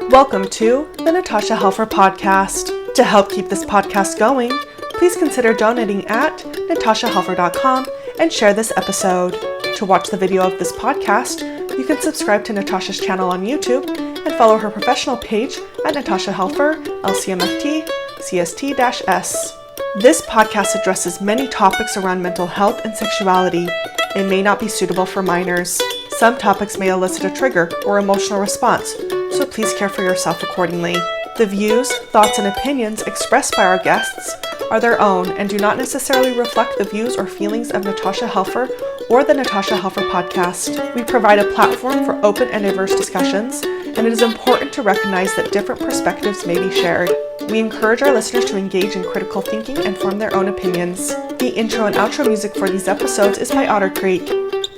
Welcome to the Natasha Helfer Podcast. To help keep this podcast going, please consider donating at natashahelfer.com and share this episode. To watch the video of this podcast, you can subscribe to Natasha's channel on YouTube and follow her professional page at Natasha Helfer, LCMFT, CST-S. This podcast addresses many topics around mental health and sexuality. It may not be suitable for minors. Some topics may elicit a trigger or emotional response, so please care for yourself accordingly. The views, thoughts, and opinions expressed by our guests are their own and do not necessarily reflect the views or feelings of Natasha Helfer or the Natasha Helfer Podcast. We provide a platform for open and diverse discussions, and it is important to recognize that different perspectives may be shared. We encourage our listeners to engage in critical thinking and form their own opinions. The intro and outro music for these episodes is by Otter Creek.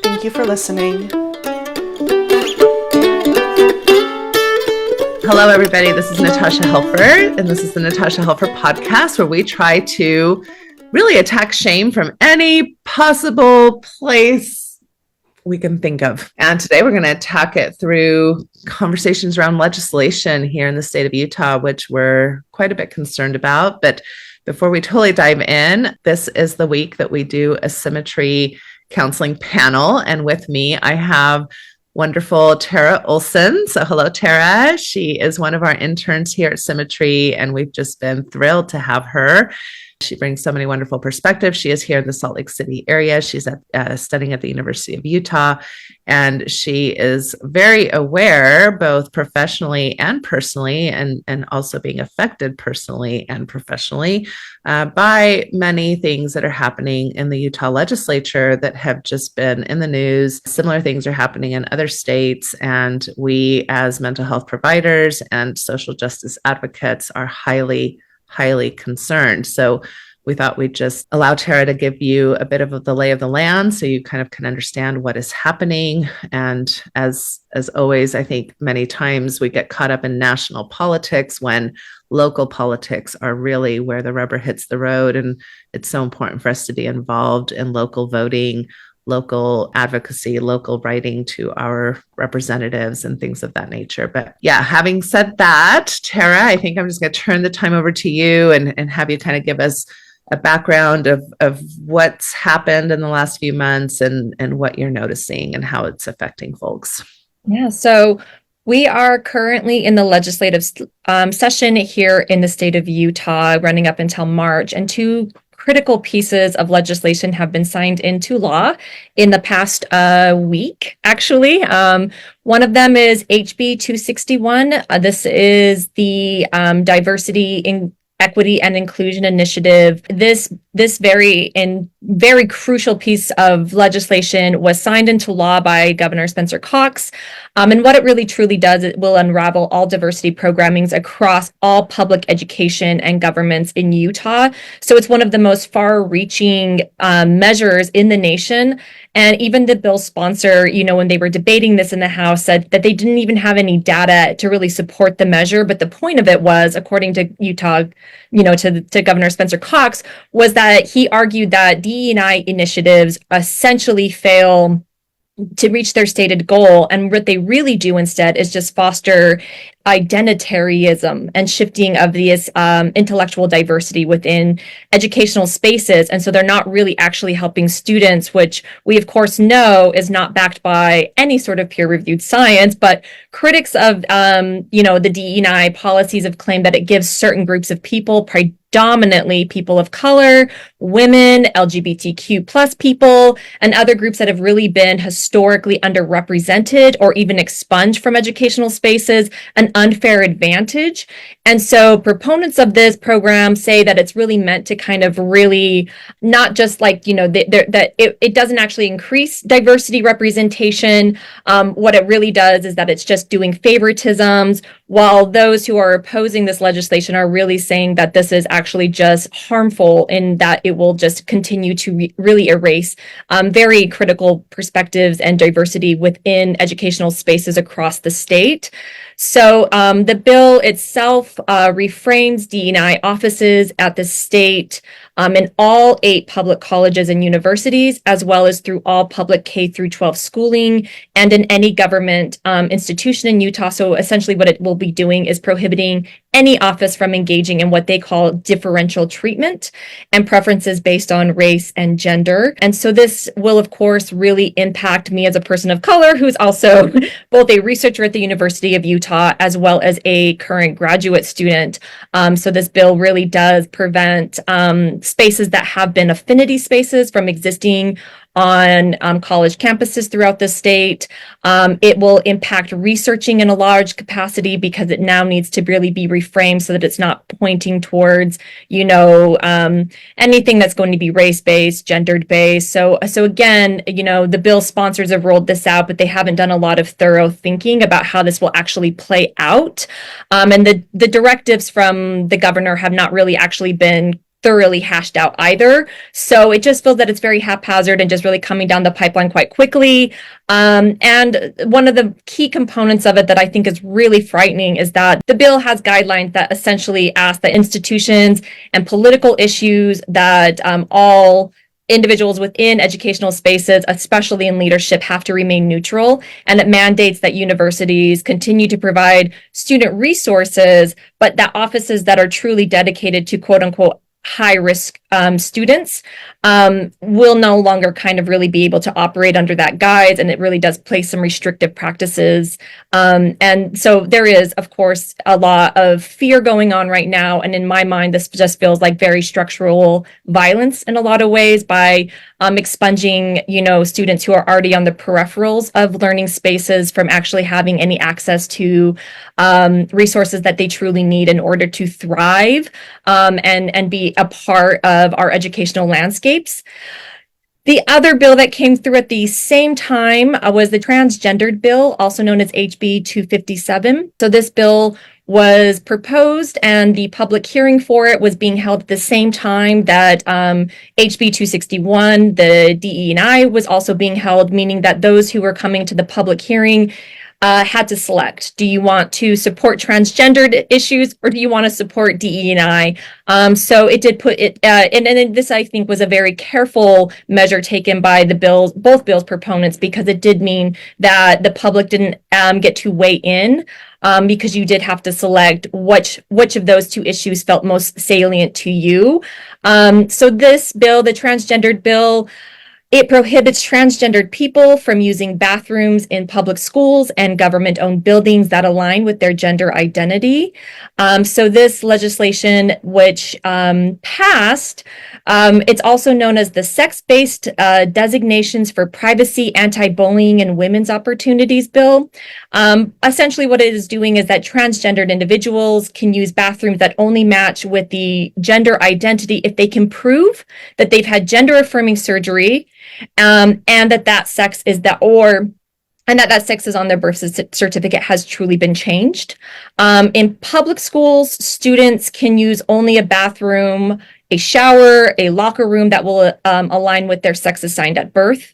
Thank you for listening. Hello, everybody. This is Natasha Helfer, and this is the Natasha Helfer Podcast, where we try to really attack shame from any possible place we can think of. And today we're going to attack it through conversations around legislation here in the state of Utah, which we're quite a bit concerned about. But before we totally dive in, this is the week that we do a symmetry counseling panel. And with me, I have wonderful Tara Olson. So hello, Tara. She is one of our interns here at Symmetry, and we've just been thrilled to have her. She brings so many wonderful perspectives. She is here in the Salt Lake City area. She's studying at the University of Utah, and she is very aware, both professionally and personally, and also being affected personally and professionally by many things that are happening in the Utah legislature that have just been in the news. Similar things are happening in other states, and we as mental health providers and social justice advocates are highly concerned. So we thought we'd just allow Tara to give you a bit of the lay of the land so you kind of can understand what is happening. And as always, I think many times we get caught up in national politics when local politics are really where the rubber hits the road. And it's so important for us to be involved in local voting, local advocacy, local writing to our representatives and things of that nature. But yeah, having said that, Tara, I think I'm just going to turn the time over to you and have you kind of give us a background of what's happened in the last few months and what you're noticing and how it's affecting folks. Yeah, so we are currently in the legislative session here in the state of Utah, running up until March, and two critical pieces of legislation have been signed into law in the past week, actually. One of them is HB 261. This is the Diversity, Equity, and Inclusion Initiative. This very crucial piece of legislation was signed into law by Governor Spencer Cox. And what it really truly does, it will unravel all diversity programmings across all public education and governments in Utah. So it's one of the most far-reaching measures in the nation. And even the bill sponsor, when they were debating this in the House, said that they didn't even have any data to really support the measure. But the point of it was, according to Utah, to Governor Spencer Cox, was that he argued that DE&I initiatives essentially fail to reach their stated goal. And what they really do instead is just foster identitarianism and shifting of this intellectual diversity within educational spaces. And so they're not really actually helping students, which we of course know is not backed by any sort of peer-reviewed science, but critics of the DE&I policies have claimed that it gives certain groups of people, predominantly people of color, women, LGBTQ plus people, and other groups that have really been historically underrepresented or even expunged from educational spaces, an unfair advantage. And so proponents of this program say that it's really meant to kind of really not just that it doesn't actually increase diversity representation. What it really does is that it's just doing favoritisms, while those who are opposing this legislation are really saying that this is actually just harmful in that it will just continue to really erase very critical perspectives and diversity within educational spaces across the state. So the bill itself reframes DE&I offices at the state in all 8 public colleges and universities, as well as through all public K through 12 schooling and in any government institution in Utah. So essentially what it will be doing is prohibiting any office from engaging in what they call differential treatment and preferences based on race and gender. And so this will, of course, really impact me as a person of color who's also both a researcher at the University of Utah as well as a current graduate student. So this bill really does prevent spaces that have been affinity spaces from existing on college campuses throughout the state. It will impact researching in a large capacity because it now needs to really be reframed so that it's not pointing towards, anything that's going to be race-based, gendered-based. So again, the bill sponsors have rolled this out, but they haven't done a lot of thorough thinking about how this will actually play out. And the directives from the governor have not really actually been thoroughly hashed out either. So it just feels that it's very haphazard and just really coming down the pipeline quite quickly. And one of the key components of it that I think is really frightening is that the bill has guidelines that essentially ask that institutions and political issues that all individuals within educational spaces, especially in leadership, have to remain neutral, and it mandates that universities continue to provide student resources, but that offices that are truly dedicated to quote unquote high-risk students will no longer kind of really be able to operate under that guise, and it really does place some restrictive practices. And so there is, of course, a lot of fear going on right now, and in my mind, this just feels like very structural violence in a lot of ways by expunging, students who are already on the peripherals of learning spaces from actually having any access to resources that they truly need in order to thrive and be a part of our educational landscapes. The other bill that came through at the same time was the transgendered bill, also known as HB 257. So this bill was proposed and the public hearing for it was being held at the same time that HB 261, the DE&I, was also being held, meaning that those who were coming to the public hearing had to select. Do you want to support transgendered issues or do you want to support DE&I? So it did put it, and this I think was a very careful measure taken by both bills proponents, because it did mean that the public didn't get to weigh in. Because you did have to select which of those two issues felt most salient to you. So this bill, the transgendered bill, it prohibits transgendered people from using bathrooms in public schools and government-owned buildings that align with their gender identity. So this legislation, which passed, it's also known as the Sex-Based Designations for Privacy, Anti-Bullying, and Women's Opportunities Bill. Essentially what it is doing is that transgendered individuals can use bathrooms that only match with the gender identity if they can prove that they've had gender-affirming surgery, and that sex is that sex is on their birth certificate has truly been changed. In public schools, students can use only a bathroom, a shower, a locker room that will align with their sex assigned at birth,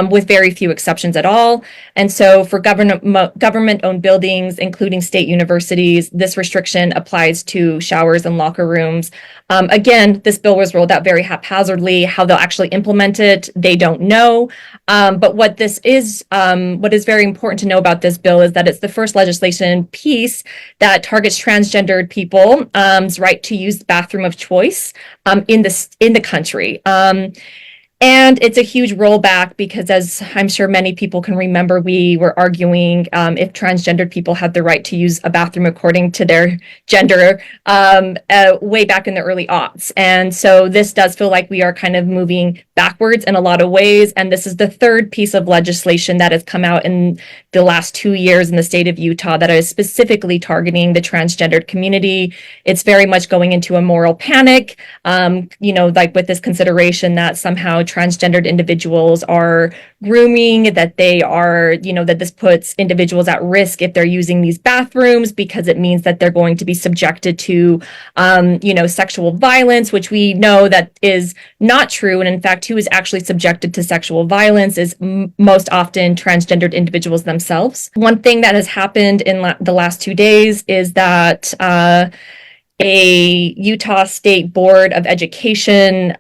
with very few exceptions at all. And so for government-owned buildings, including state universities, this restriction applies to showers and locker rooms. Again, this bill was rolled out very haphazardly. How they'll actually implement it, they don't know. But what is very important to know about this bill is that it's the first legislation piece that targets transgendered people's right to use the bathroom of choice in the country. And it's a huge rollback because, as I'm sure many people can remember, we were arguing if transgendered people had the right to use a bathroom according to their gender way back in the early aughts. And so this does feel like we are kind of moving backwards in a lot of ways. And this is the third piece of legislation that has come out in the last 2 years in the state of Utah that is specifically targeting the transgendered community. It's very much going into a moral panic, like with this consideration that somehow transgendered individuals are grooming, that they are, that this puts individuals at risk if they're using these bathrooms because it means that they're going to be subjected to, sexual violence, which we know that is not true. And in fact, who is actually subjected to sexual violence is most often transgendered individuals themselves. One thing that has happened in the last 2 days is that a Utah State Board of Education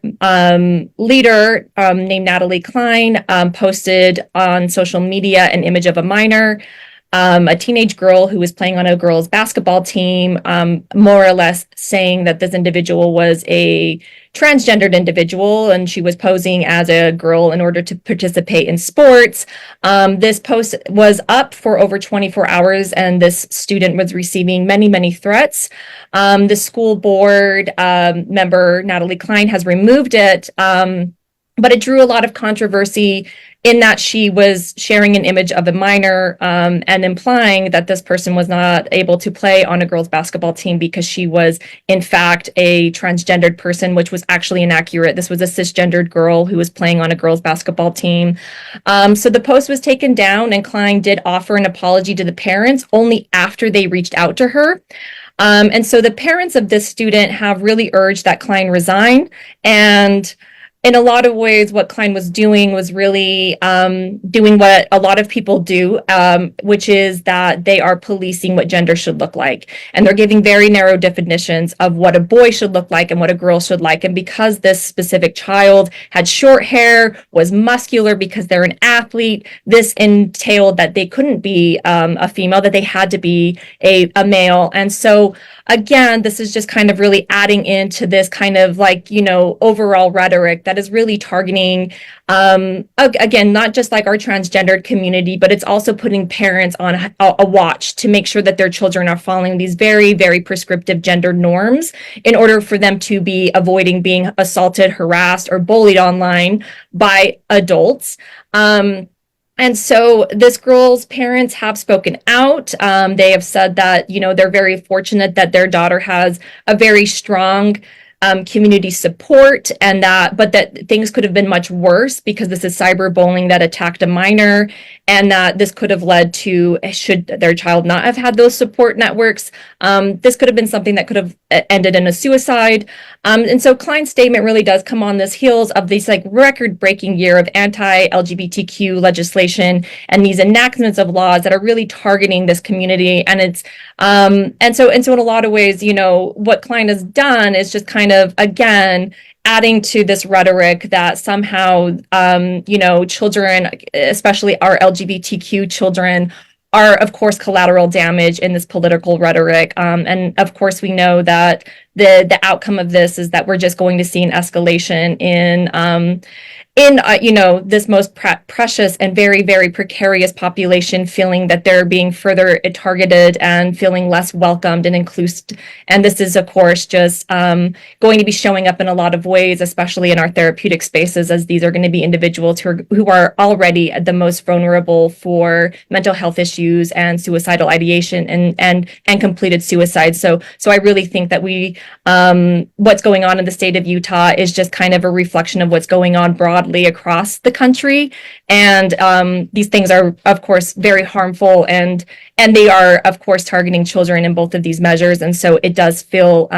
leader named Natalie Klein posted on social media an image of a minor, a teenage girl who was playing on a girls' basketball team, more or less saying that this individual was a transgendered individual and she was posing as a girl in order to participate in sports. This post was up for over 24 hours and this student was receiving many, many threats. The school board member, Natalie Klein, has removed it, but it drew a lot of controversy in that she was sharing an image of a minor and implying that this person was not able to play on a girls' basketball team because she was, in fact, a transgendered person, which was actually inaccurate. This was a cisgendered girl who was playing on a girls' basketball team. So the post was taken down, and Klein did offer an apology to the parents only after they reached out to her. And so the parents of this student have really urged that Klein resign. And in a lot of ways, what Klein was doing was really doing what a lot of people do, which is that they are policing what gender should look like. And they're giving very narrow definitions of what a boy should look like and what a girl should like. And because this specific child had short hair, was muscular because they're an athlete, this entailed that they couldn't be a female, that they had to be a male. And so again, this is just kind of really adding into this kind of like, overall rhetoric that is really targeting, again, not just like our transgendered community, but it's also putting parents on a watch to make sure that their children are following these very, very prescriptive gender norms in order for them to be avoiding being assaulted, harassed, or bullied online by adults. And so this girl's parents have spoken out. They have said that, they're very fortunate that their daughter has a very strong community support but that things could have been much worse because this is cyberbullying that attacked a minor, and that this could have led to, should their child not have had those support networks, this could have been something that could have ended in a suicide. And so Klein's statement really does come on this heels of this like record-breaking year of anti-LGBTQ legislation and these enactments of laws that are really targeting this community. And it's and so in a lot of ways, what Klein has done is just kind of, again, adding to this rhetoric that somehow, children, especially our LGBTQ children, are, of course, collateral damage in this political rhetoric. And of course, we know that the outcome of this is that we're just going to see an escalation in this most precious and very, very precarious population feeling that they're being further targeted and feeling less welcomed and inclusive. And this is, of course, just going to be showing up in a lot of ways, especially in our therapeutic spaces, as these are going to be individuals who are already the most vulnerable for mental health issues and suicidal ideation and completed suicide. So I really think that what's going on in the state of Utah is just kind of a reflection of what's going on broadly across the country. And these things are, of course, very harmful, and they are, of course, targeting children in both of these measures. And so it does feel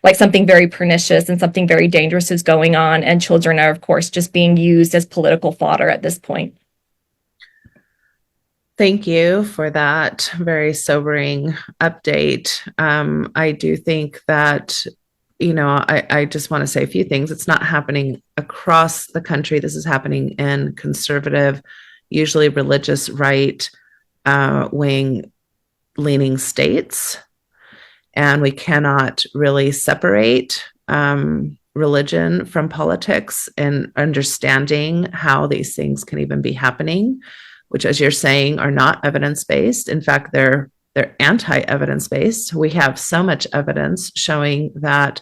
like something very pernicious and something very dangerous is going on. And children are, of course, just being used as political fodder at this point. Thank you for that very sobering update. I do think that, I just want to say a few things. It's not happening across the country. This is happening in conservative, usually religious right wing leaning states. And we cannot really separate religion from politics and understanding how these things can even be happening, which, as you're saying, are not evidence-based. In fact, they're anti-evidence-based. We have so much evidence showing that,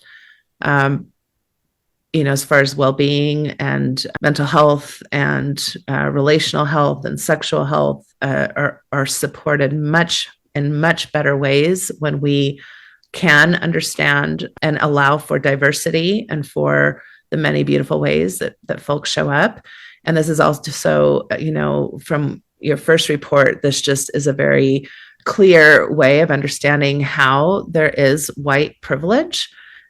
as far as well-being and mental health and relational health and sexual health are supported in much better ways when we can understand and allow for diversity and for the many beautiful ways that folks show up. And this is also, from your first report, this just is a very clear way of understanding how there is white privilege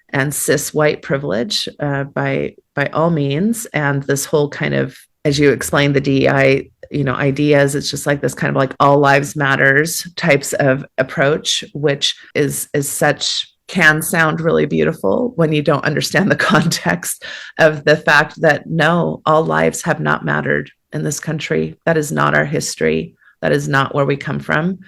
and cis white privilege by all means. And this whole kind of, as you explained, the DEI, ideas, it's just like this kind of like all lives matters types of approach, which is such can sound really beautiful when you don't understand the context of the fact that no, all lives have not mattered in this country. That is not our history. That is not where we come from.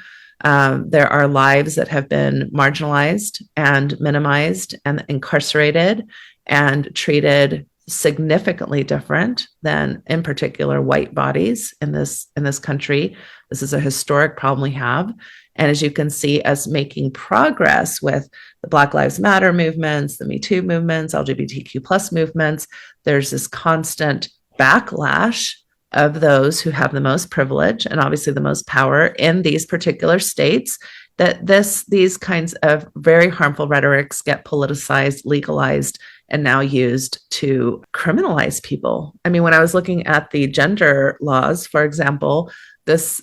There are lives that have been marginalized and minimized and incarcerated and treated significantly different than, in particular, white bodies in this country. This is a historic problem we have. And as you can see, us making progress with the Black Lives Matter movements, the Me Too movements, LGBTQ plus movements, there's this constant backlash of those who have the most privilege and obviously the most power in these particular states, that these kinds of very harmful rhetorics get politicized, legalized, and now used to criminalize people. I mean, when I was looking at the gender laws, for example, this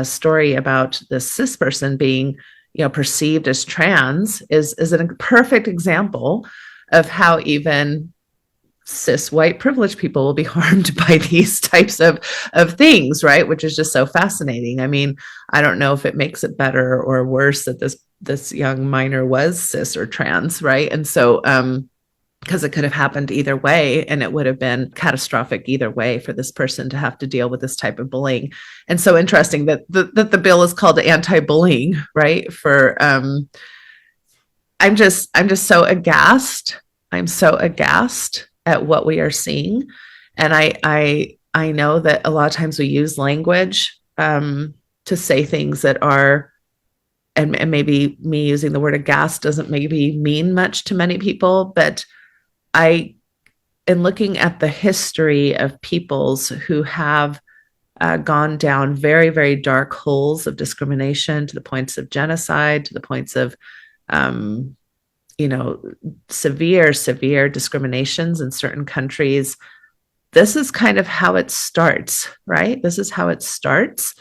story about this cis person being, perceived as trans is a perfect example of how even cis white privileged people will be harmed by these types of things, right? Which is just so fascinating. I mean, I don't know if it makes it better or worse that this young minor was cis or trans, right? And so, because it could have happened either way, and it would have been catastrophic either way for this person to have to deal with this type of bullying. And so interesting that the bill is called anti-bullying, right? For I'm just so aghast. I'm so aghast at what we are seeing, and I know that a lot of times we use language to say things that are. And maybe me using the word aghast doesn't maybe mean much to many people, but in looking at the history of peoples who have gone down very, very dark holes of discrimination to the points of genocide, to the points of, severe discriminations in certain countries, this is kind of how it starts, right? This is how it starts.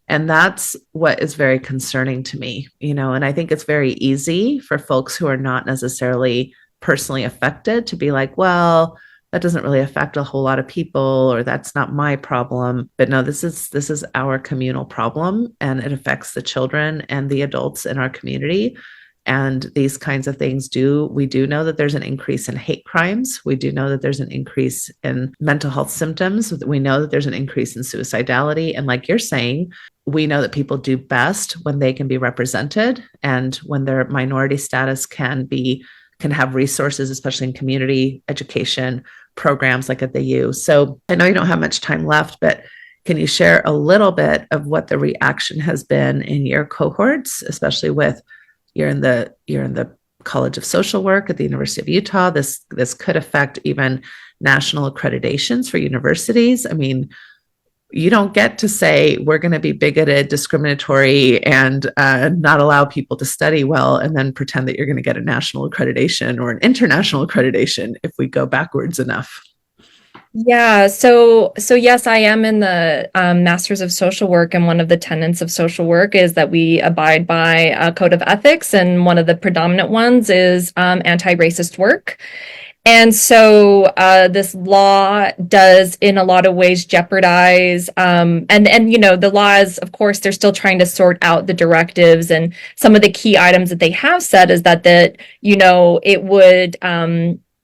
And that's what is very concerning to me, and I think it's very easy for folks who are not necessarily personally affected to be like, well, that doesn't really affect a whole lot of people, or that's not my problem. But no, this is our communal problem, and it affects the children and the adults in our community. And these kinds of things we do know that there's an increase in hate crimes. We do know that there's an increase in mental health symptoms. We know that there's an increase in suicidality. And like you're saying, we know that people do best when they can be represented and when their minority status can have resources, especially in community education programs like at the U. So I know you don't have much time left, but can you share a little bit of what the reaction has been in your cohorts, especially with you're in the College of Social Work at the University of Utah. This could affect even national accreditations for universities. I mean, you don't get to say we're going to be bigoted, discriminatory, and not allow people to study well, and then pretend that you're going to get a national accreditation or an international accreditation if we go backwards enough. Yeah, so yes, I am in the Masters of Social Work, and one of the tenets of social work is that we abide by a code of ethics, and one of the predominant ones is anti-racist work. And so this law does, in a lot of ways, jeopardize, and the laws, of course, they're still trying to sort out the directives, and some of the key items that they have said is that it would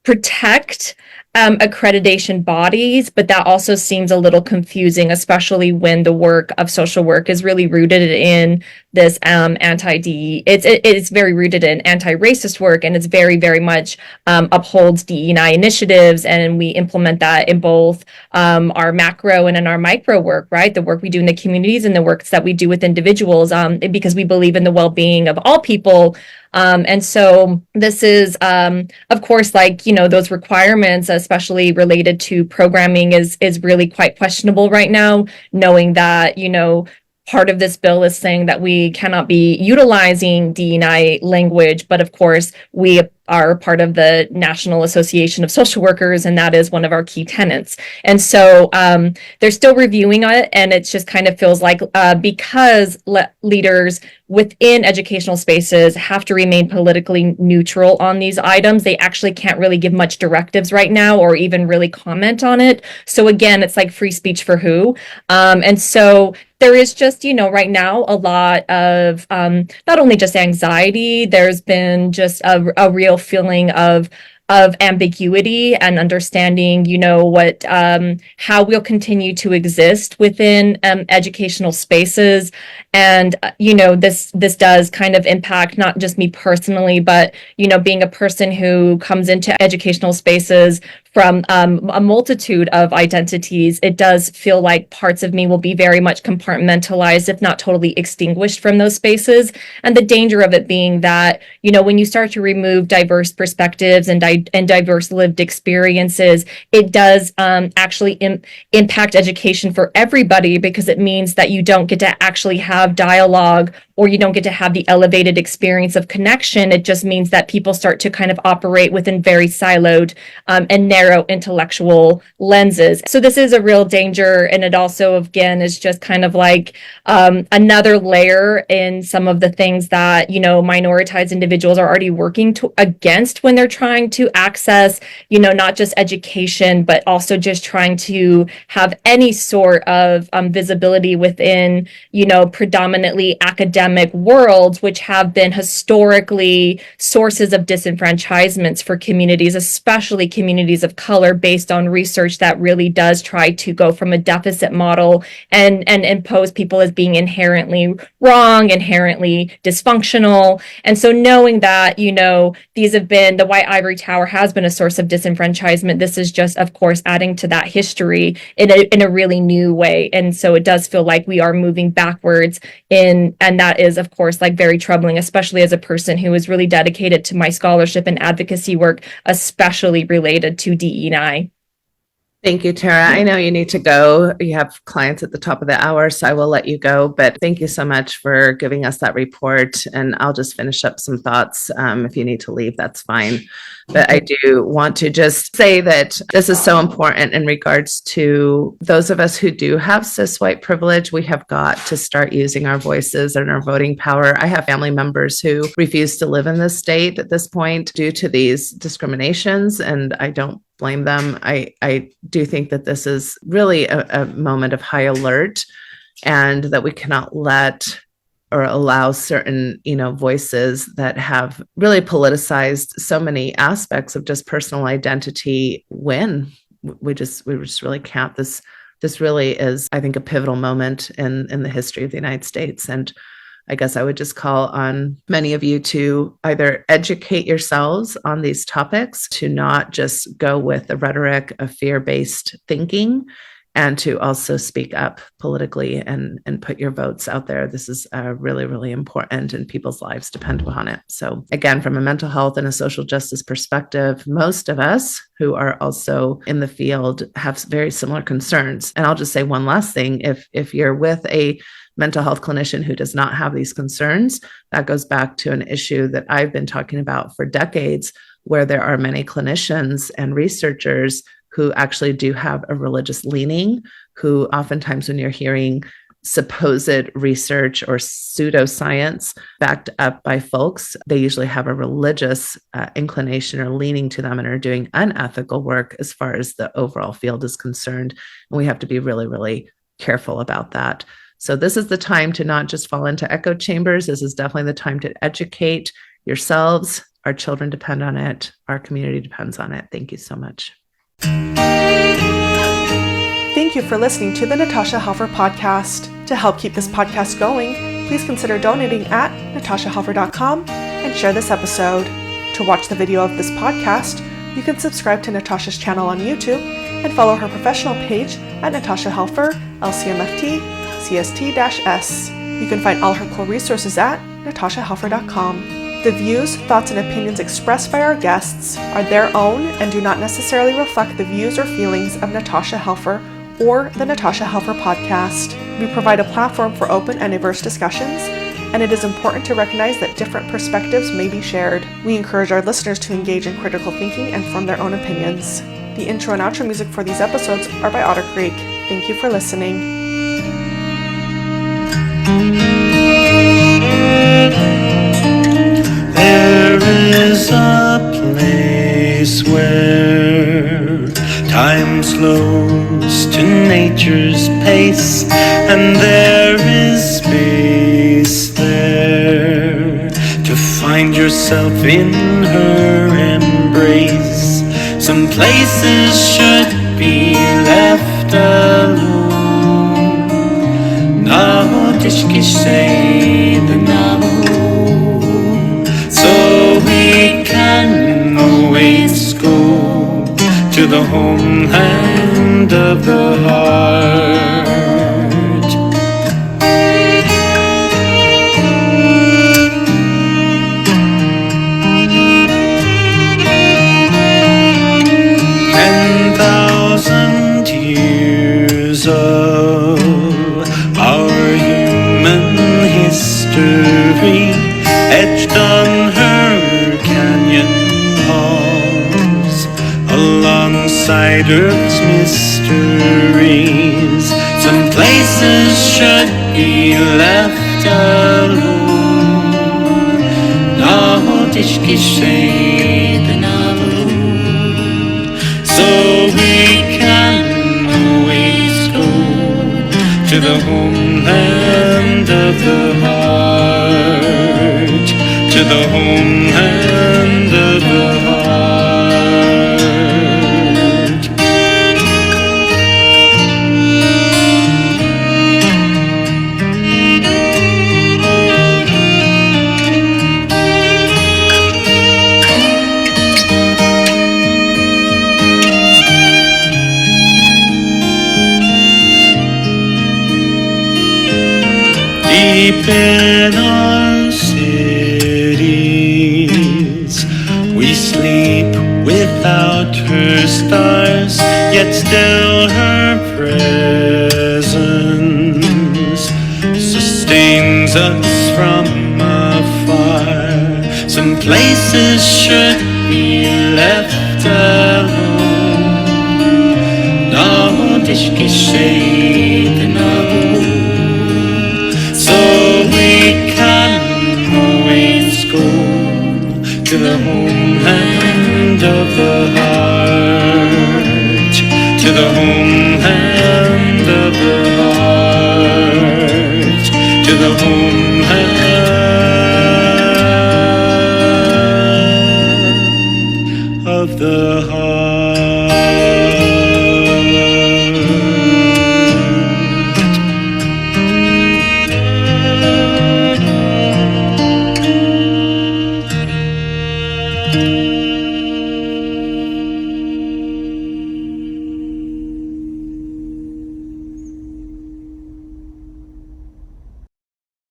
protect accreditation bodies, but that also seems a little confusing, especially when the work of social work is really rooted in this it's very rooted in anti-racist work, and it's very, very much upholds DE&I initiatives, and we implement that in both our macro and in our micro work, right? The work we do in the communities and the works that we do with individuals, because we believe in the well-being of all people. And so this is, of course, those requirements, especially related to programming, is really quite questionable right now, knowing that, part of this bill is saying that we cannot be utilizing DE&I language, but of course we are part of the National Association of Social Workers, and that is one of our key tenets. And so they're still reviewing it, and it just kind of feels like because leaders within educational spaces have to remain politically neutral on these items, they actually can't really give much directives right now or even really comment on it. So again, it's like free speech for who? And so there is just, right now a lot of not only just anxiety, there's been just a real feeling of ambiguity and understanding, what how we'll continue to exist within educational spaces. And this does kind of impact not just me personally, but being a person who comes into educational spaces from a multitude of identities, it does feel like parts of me will be very much compartmentalized, if not totally extinguished from those spaces. And the danger of it being that, when you start to remove diverse perspectives and diverse lived experiences, it does actually impact education for everybody, because it means that you don't get to actually have dialogue, or you don't get to have the elevated experience of connection. It just means that people start to kind of operate within very siloed and narrow intellectual lenses. So this is a real danger. And it also, again, is just kind of like another layer in some of the things that, minoritized individuals are already working against when they're trying to access, not just education, but also just trying to have any sort of visibility within, predominantly academic worlds, which have been historically sources of disenfranchisements for communities, especially communities of color, based on research that really does try to go from a deficit model and impose people as being inherently wrong, inherently dysfunctional. And so knowing that, these have been, the white ivory tower has been a source of disenfranchisement, this is just, of course, adding to that history in a really new way. And so it does feel like we are moving backwards and that is, of course, like very troubling, especially as a person who is really dedicated to my scholarship and advocacy work, especially related to DE&I. Thank you, Tara. I know you need to go. You have clients at the top of the hour, so I will let you go. But thank you so much for giving us that report. And I'll just finish up some thoughts. If you need to leave, that's fine. But I do want to just say that this is so important in regards to those of us who do have cis white privilege. We have got to start using our voices and our voting power. I have family members who refuse to live in this state at this point due to these discriminations, and I don't blame them. I do think that this is really a moment of high alert, and that we cannot let or allow certain, voices that have really politicized so many aspects of just personal identity win. We just really can't. This really is, I think, a pivotal moment in the history of the United States. And I guess I would just call on many of you to either educate yourselves on these topics, to not just go with the rhetoric of fear-based thinking, and to also speak up politically and put your votes out there. This is really, really important, and people's lives depend upon it. So again, from a mental health and a social justice perspective, most of us who are also in the field have very similar concerns. And I'll just say one last thing. If you're with a mental health clinician who does not have these concerns, that goes back to an issue that I've been talking about for decades, where there are many clinicians and researchers who actually do have a religious leaning, who oftentimes when you're hearing supposed research or pseudoscience backed up by folks, they usually have a religious inclination or leaning to them and are doing unethical work as far as the overall field is concerned. And we have to be really, really careful about that. So this is the time to not just fall into echo chambers. This is definitely the time to educate yourselves. Our children depend on it. Our community depends on it. Thank you so much. Thank you for listening to the Natasha Helfer Podcast. To help keep this podcast going, please consider donating at natashahelfer.com and share this episode. To watch the video of this podcast, you can subscribe to Natasha's channel on YouTube and follow her professional page at Natasha Helfer, LCMFT, CST-S. You can find all her cool resources at natashahelfer.com. The views, thoughts, and opinions expressed by our guests are their own and do not necessarily reflect the views or feelings of Natasha Helfer or the Natasha Helfer Podcast. We provide a platform for open and diverse discussions and it is important to recognize that different perspectives may be shared. We encourage our listeners to engage in critical thinking and form their own opinions. The intro and outro music for these episodes are by Otter Creek. Thank you for listening. There is a place where time slows to nature's pace, and there is space there to find yourself in her embrace. Some places should be left alone. Now tishki say the Navajo, so we can always go to the homeland of the heart. 10,000 years of our human history etched on her canyon walls, alongside Earth's mysteries. Some places should be left alone. Nahotishkishe the Navajo, so we can always go to the homeland of the heart, to the homeland of the heart. Deep in our cities, we sleep without her stars, yet still her presence sustains us from afar. Some places should be left alone. Now tishkishe the Navajo, so we can always go to the homeland of the heart, to the homeland of the heart, to the homeland of the heart.